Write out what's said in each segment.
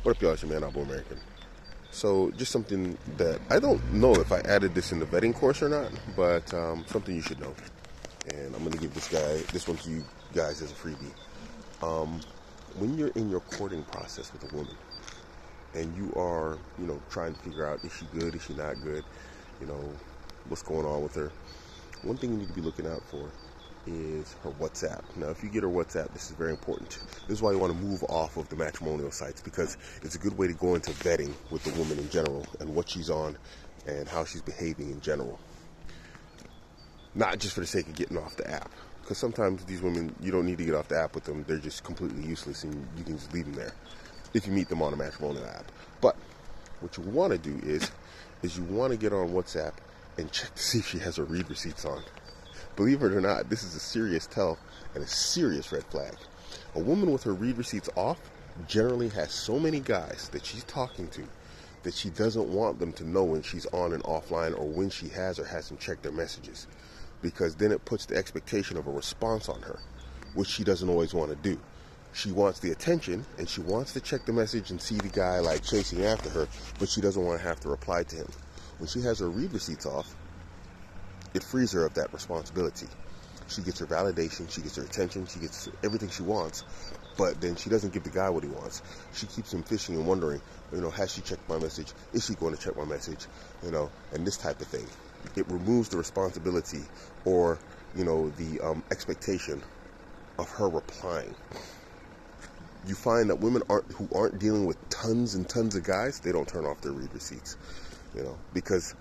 What up, y'all? It's your man, Abu American. So, just something that I don't know if I added this in the vetting course or not, but something you should know. And I'm going to give this one to you guys as a freebie. When you're in your courting process with a woman, and you are, trying to figure out, is she good, is she not good, you know, what's going on with her, one thing you need to be looking out for is her WhatsApp. Now, if you get her WhatsApp, this is very important. This is why you want to move off of the matrimonial sites, because it's a good way to go into vetting with the woman in general and what she's on and how she's behaving in general. Not just for the sake of getting off the app, because sometimes these women, you don't need to get off the app with them. They're just completely useless and you can just leave them there if you meet them on a matrimonial app. But what you want to do is you want to get on WhatsApp and check to see if she has her read receipts on. Believe it or not, this is a serious tell and a serious red flag. A woman with her read receipts off generally has so many guys that she's talking to that she doesn't want them to know when she's on and offline, or when she has or hasn't checked their messages, because then it puts the expectation of a response on her, which she doesn't always want to do. She wants the attention and she wants to check the message and see the guy like chasing after her, but she doesn't want to have to reply to him. When she has her read receipts off, it frees her of that responsibility. She gets her validation, she gets her attention, she gets everything she wants, but then she doesn't give the guy what he wants. She keeps him fishing and wondering, has she checked my message? Is she going to check my message? And this type of thing. It removes the responsibility or, the expectation of her replying. You find that women who aren't dealing with tons and tons of guys, they don't turn off their read receipts, because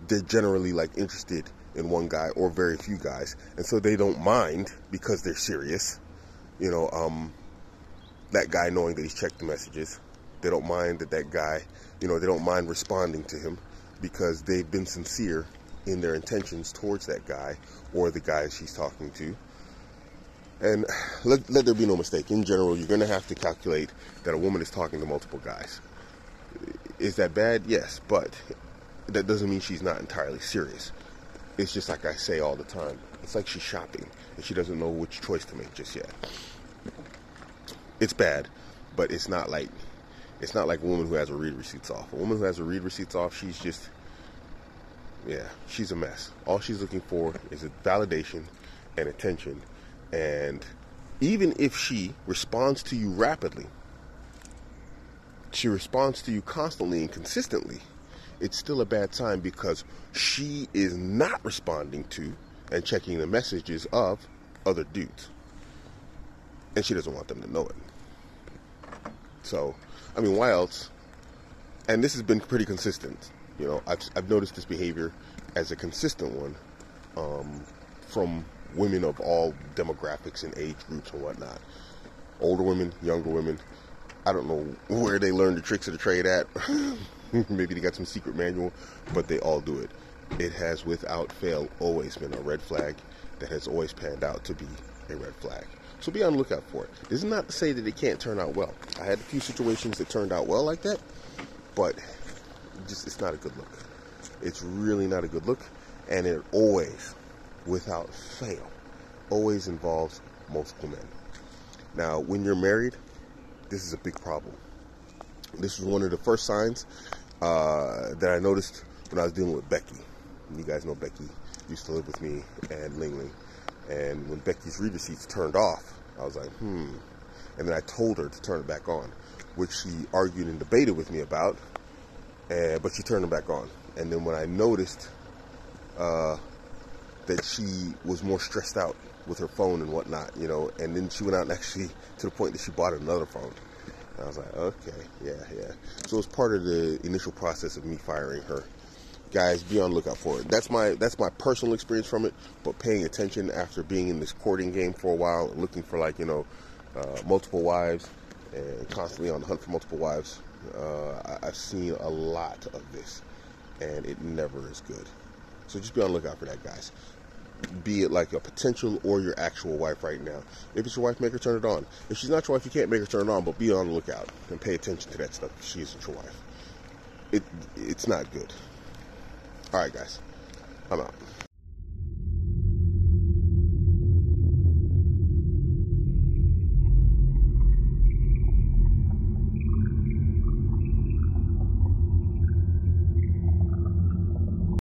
they're generally interested in one guy or very few guys, and so they don't mind, because they're serious, that guy knowing that he's checked the messages. They don't mind that guy, they don't mind responding to him, because they've been sincere in their intentions towards that guy or the guy she's talking to. And let there be no mistake. In general, you're going to have to calculate that a woman is talking to multiple guys. Is that bad? Yes, but that doesn't mean she's not entirely serious. It's just like I say all the time. It's like she's shopping and she doesn't know which choice to make just yet. It's bad, but it's not like a woman who has her read receipts off. A woman who has her read receipts off, she's a mess. All she's looking for is a validation and attention. And even if she responds to you rapidly, she responds to you constantly and consistently, it's still a bad sign, because she is not responding to and checking the messages of other dudes. And she doesn't want them to know it. So, why else? And this has been pretty consistent. I've noticed this behavior as a consistent one from women of all demographics and age groups and whatnot. Older women, younger women. I don't know where they learned the tricks of the trade at. Maybe they got some secret manual, but they all do it. It has, without fail, always been a red flag that has always panned out to be a red flag. So be on the lookout for it. This is not to say that it can't turn out well. I had a few situations that turned out well like that, but it's not a good look. It's really not a good look, and it always, without fail, always involves multiple men. Now, when you're married, this is a big problem. This was one of the first signs that I noticed when I was dealing with Becky. You guys know Becky used to live with me and Ling Ling. And when Becky's read receipts turned off, I was like, And then I told her to turn it back on, which she argued and debated with me about, but she turned it back on. And then when I noticed that she was more stressed out with her phone and whatnot, and then she went out and actually, to the point that she bought another phone. And I was like, okay, yeah. So it's part of the initial process of me firing her. Guys, be on the lookout for it. That's my personal experience from it, but paying attention after being in this courting game for a while, looking for multiple wives, and constantly on the hunt for multiple wives, I've seen a lot of this, and it never is good. So just be on the lookout for that, guys. Be it like a potential or your actual wife right now. If it's your wife, make her turn it on. If she's not your wife, you can't make her turn it on, but be on the lookout and pay attention to that stuff if she isn't your wife. It's not good. Alright, guys. I'm out.